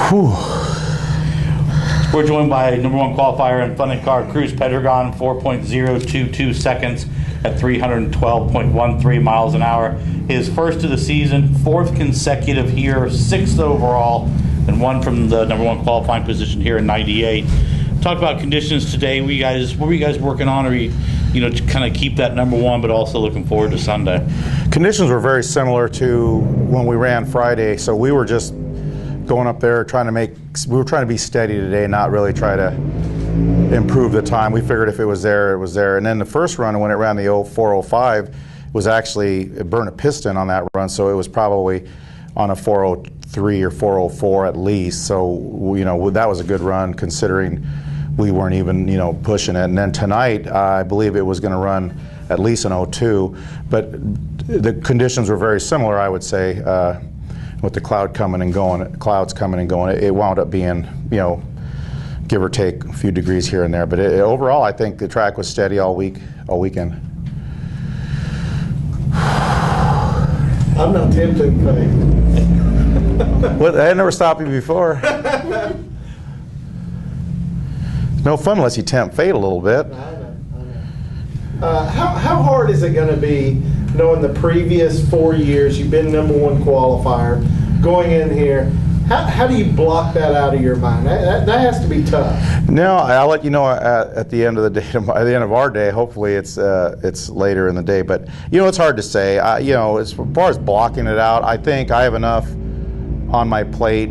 Whew. We're joined by #1 qualifier and funding car Cruz 4.022 seconds at 312.13 miles an hour. His first of the season, fourth consecutive here, sixth overall, and one from the #1 qualifying position here in '98. Talk about conditions today. What were you guys working on, or to kind of keep that #1, but also looking forward to Sunday? Conditions were very similar to when we ran Friday, so we were just going up there we were trying to be steady today, not really try to improve the time. We figured if it was there, it was there. And then the first run, when it ran the 4:05, was actually, it burned a piston on that run, so it was probably on a 4:03 or 4:04 at least. So, that was a good run considering we weren't even, pushing it. And then tonight, I believe it was going to run at least an 02, but the conditions were very similar, I would say, with the clouds coming and going. It wound up being, give or take a few degrees here and there. But overall, I think the track was steady all weekend. I'm not tempted, but Well, I had never stopped you before. No fun unless you tempt fate a little bit. I know. How hard is it going to be, knowing the previous 4 years you've been #1 qualifier, going in here? How do you block that out of your mind? That has to be tough. No, I'll let you know at the end of the day. By the end of our day, hopefully it's later in the day. But it's hard to say. As far as blocking it out, I think I have enough on my plate.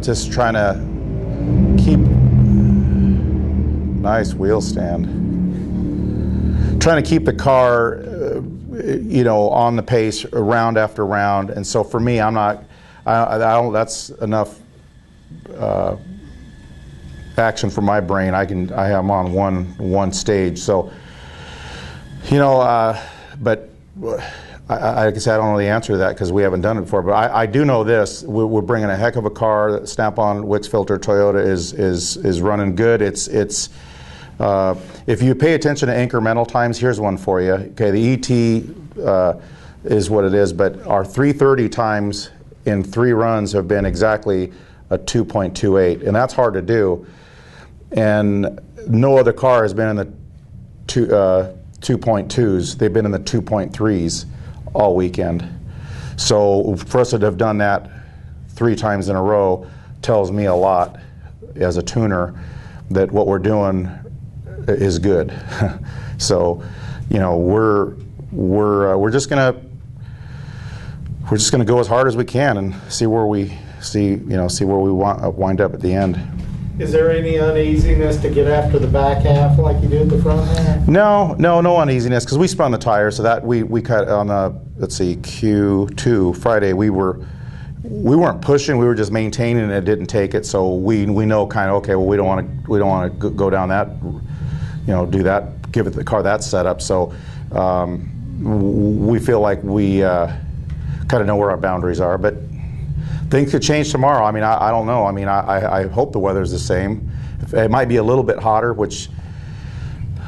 Just trying to keep nice wheel stand. Trying to keep the car, on the pace round after round. And so for me, I'm not. I don't. That's enough action for my brain. I'm on one stage. So, but I guess I don't know the answer to that because we haven't done it before. But I do know this: we're bringing a heck of a car. Snap-on Wicks filter Toyota is running good. It's if you pay attention to incremental times, here's one for you. Okay, the ET is what it is, but our 330 times in 3 runs have been exactly a 2.28, and that's hard to do. And no other car has been in the 2.2s. They've been in the 2.3s all weekend. So for us to have done that 3 times in a row tells me a lot as a tuner that what we're doing is good. So, we're just gonna go as hard as we can and see where we wind up at the end. Is there any uneasiness to get after the back half like you did the front half? No uneasiness because we spun the tires. So that we cut on the Q2 Friday. We weren't pushing. We were just maintaining, and it didn't take it. So we know kind of okay. Well, we don't want to go down that. Do that. Give it the car that setup. So we feel like we kind of know where our boundaries are, but things could change tomorrow. I mean, I don't know. I mean, I hope the weather's the same. It might be a little bit hotter, which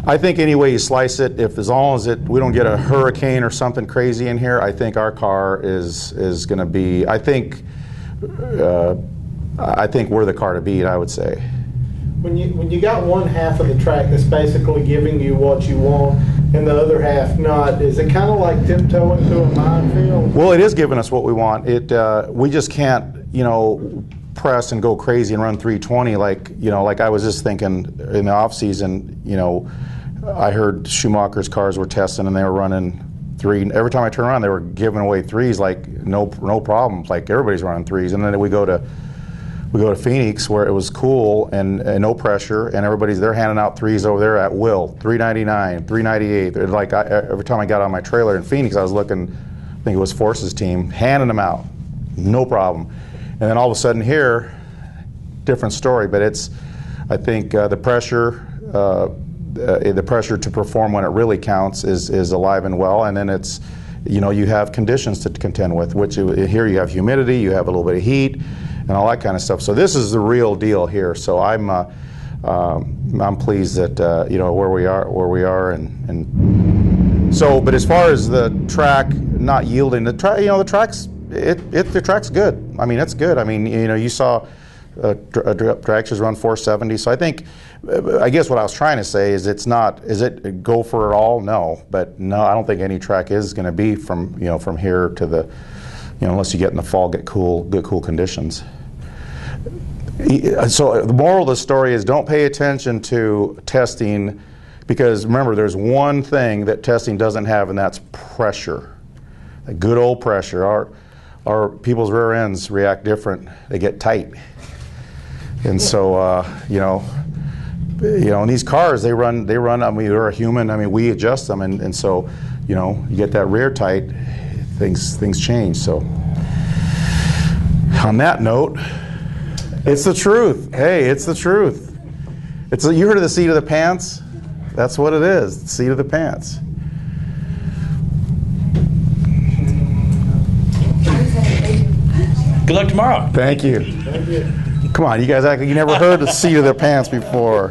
I think any way you slice it, as long as we don't get a hurricane or something crazy in here, I think our car is going to be. I think we're the car to beat, I would say. When you got one half of the track that's basically giving you what you want and the other half not, is it kind of like tiptoeing through a minefield? Well, it is giving us what we want. We just can't, press and go crazy and run 320 like I was just thinking in the off season. I heard Schumacher's cars were testing and they were running 3. Every time I turn around, they were giving away 3s like no problem. Like everybody's running 3s, and then we go to Phoenix where it was cool and no pressure, and they're handing out 3s over there at will, 399, 398. Like every time I got on my trailer in Phoenix, I was looking, I think it was Force's team, handing them out, no problem. And then all of a sudden here, different story. But I think the pressure to perform when it really counts is alive and well, and then it's, you have conditions to contend with, which here you have humidity, you have a little bit of heat, and all that kind of stuff. So this is the real deal here. So I'm pleased that where we are, and so. But as far as the track not yielding, the track's good. I mean, it's good. I mean, you saw Dragsters run 470. So I think, I guess what I was trying to say is is it go for it all? No, but no, I don't think any track is going to be from here to the, unless you get in the fall, get good cool conditions. So the moral of the story is don't pay attention to testing, because remember, there's one thing that testing doesn't have, and that's pressure. A good old pressure. Our people's rear ends react different. They get tight. And so, in these cars, they run, I mean, they're a human, I mean, we adjust them, and so, you get that rear tight, things change. So, on that note, it's the truth. Hey, it's the truth. You heard of the seat of the pants? That's what it is, the seat of the pants. Good luck tomorrow. Thank you. Come on, you guys act like you never heard the seat of their pants before.